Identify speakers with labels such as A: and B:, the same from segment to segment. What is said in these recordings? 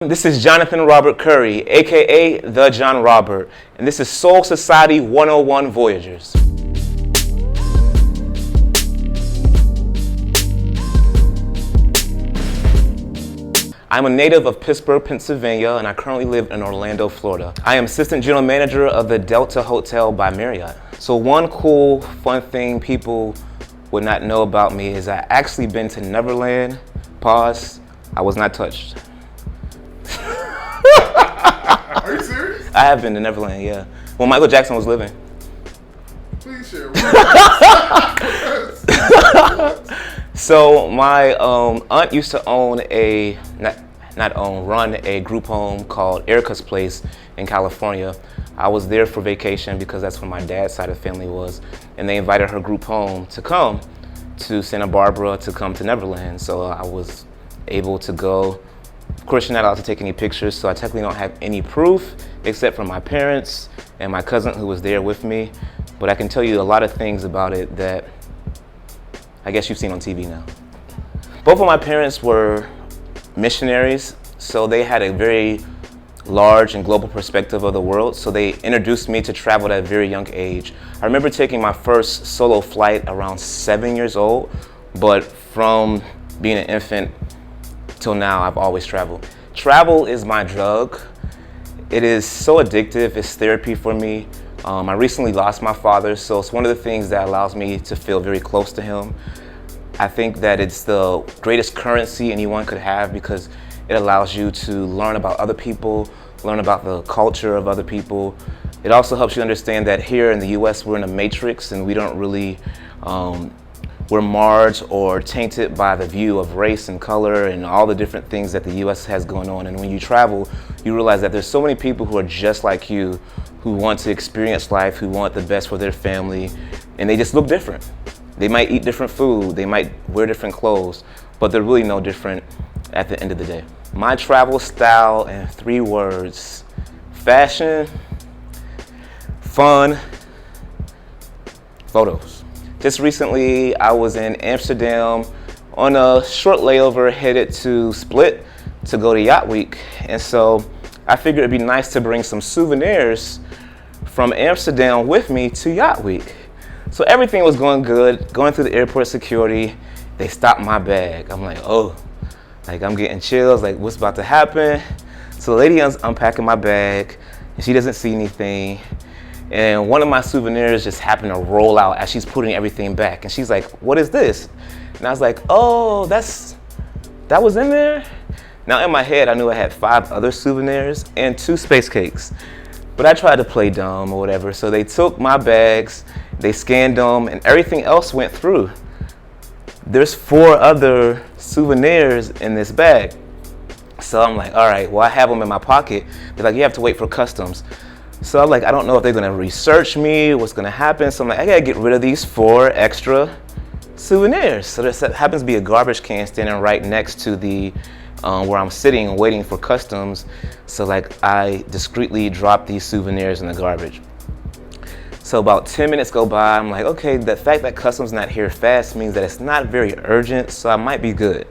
A: This is Jonathan Robert Curry, aka The Jon Robert, and this is Soul Society 101 Voyagers. I'm a native of Pittsburgh, Pennsylvania, and I currently live in Orlando, Florida. I am Assistant General Manager of the Delta Hotel by Marriott. So one cool, fun thing people would not know about me is I actually been to Neverland. Pause. I was not touched.
B: Are you serious?
A: I have been to Neverland, yeah. When Michael Jackson was living.
B: Please share with us.
A: So my aunt used to own run a group home called Erica's Place in California. I was there for vacation because that's where my dad's side of the family was. And they invited her group home to come to Santa Barbara to come to Neverland. So I was able to go. Of course, you're not allowed to take any pictures, so I technically don't have any proof except for my parents and my cousin who was there with me. But I can tell you a lot of things about it that I guess you've seen on TV now. Both of my parents were missionaries, so they had a very large and global perspective of the world, so they introduced me to travel at a very young age. I remember taking my first solo flight around 7 years old, but from being an infant till now, I've always traveled. Travel is my drug. It is so addictive, it's therapy for me. I recently lost my father, so it's one of the things that allows me to feel very close to him. I think that it's the greatest currency anyone could have because it allows you to learn about other people, learn about the culture of other people. It also helps you understand that here in the US, we're in a matrix and we don't really, we're marred or tainted by the view of race and color and all the different things that the US has going on. And when you travel, you realize that there's so many people who are just like you, who want to experience life, who want the best for their family, and they just look different. They might eat different food, they might wear different clothes, but they're really no different at the end of the day. My travel style in 3 words: fashion, fun, photos. Just recently, I was in Amsterdam on a short layover headed to Split to go to Yacht Week. And so I figured it'd be nice to bring some souvenirs from Amsterdam with me to Yacht Week. So everything was going good, going through the airport security. They stopped my bag. I'm like, oh, like I'm getting chills, like what's about to happen? So the lady is unpacking my bag and she doesn't see anything. And one of my souvenirs just happened to roll out as she's putting everything back. And she's like, what is this? And I was like, oh, that was in there? Now in my head, I knew I had 5 other souvenirs and 2 space cakes. But I tried to play dumb or whatever. So they took my bags, they scanned them, and everything else went through. There's 4 other souvenirs in this bag. So I'm like, all right, well, I have them in my pocket. They're like, you have to wait for customs. So I'm like, I don't know if they're gonna research me, what's gonna happen. So I'm like, I gotta get rid of these 4 extra souvenirs. So there happens to be a garbage can standing right next to the where I'm sitting waiting for customs. So like, I discreetly drop these souvenirs in the garbage. So about 10 minutes go by, I'm like, okay, the fact that customs not here fast means that it's not very urgent, so I might be good.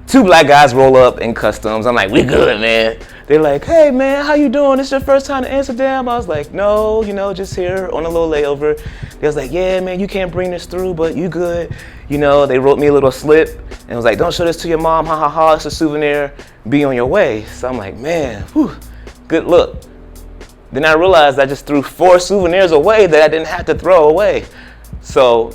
A: 2 black guys roll up in customs. I'm like, we good, man. They're like, hey, man, how you doing? This your first time to Amsterdam? I was like, no, just here on a little layover. They was like, yeah, man, you can't bring this through, but you good. They wrote me a little slip and was like, don't show this to your mom, ha ha ha, it's a souvenir, be on your way. So I'm like, man, whew, good look. Then I realized I just threw 4 souvenirs away that I didn't have to throw away. So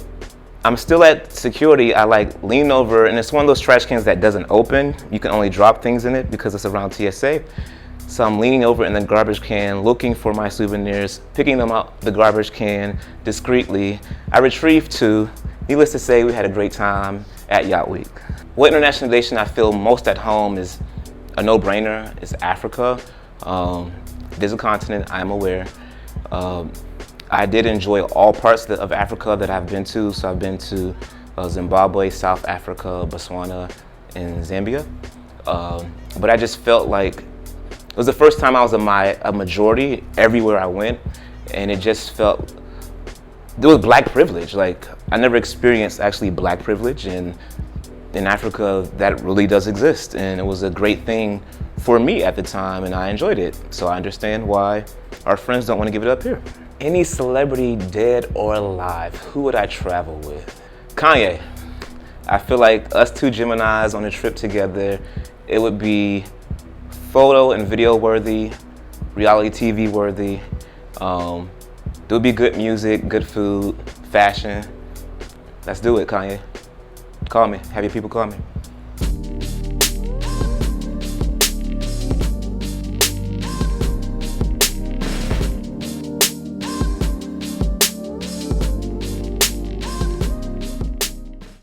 A: I'm still at security. I like lean over, and it's one of those trash cans that doesn't open. You can only drop things in it because it's around TSA. So I'm leaning over in the garbage can, looking for my souvenirs, picking them out the garbage can discreetly. I retrieved 2. Needless to say, we had a great time at Yacht Week. What international nation I feel most at home is a no-brainer. It's Africa. It is a continent, I'm aware. I did enjoy all parts of Africa that I've been to. So I've been to Zimbabwe, South Africa, Botswana, and Zambia. But I just felt like it was the first time I was a majority everywhere I went. And it just felt, there was black privilege. Like I never experienced actually black privilege. And in Africa, that really does exist, and it was a great thing for me at the time, and I enjoyed it. So I understand why our friends don't want to give it up here. Any celebrity, dead or alive, who would I travel with? Kanye. I feel like us two Geminis on a trip together, it would be photo and video worthy, reality TV worthy. There would be good music, good food, fashion. Let's do it, Kanye. Call me. Have your people call me.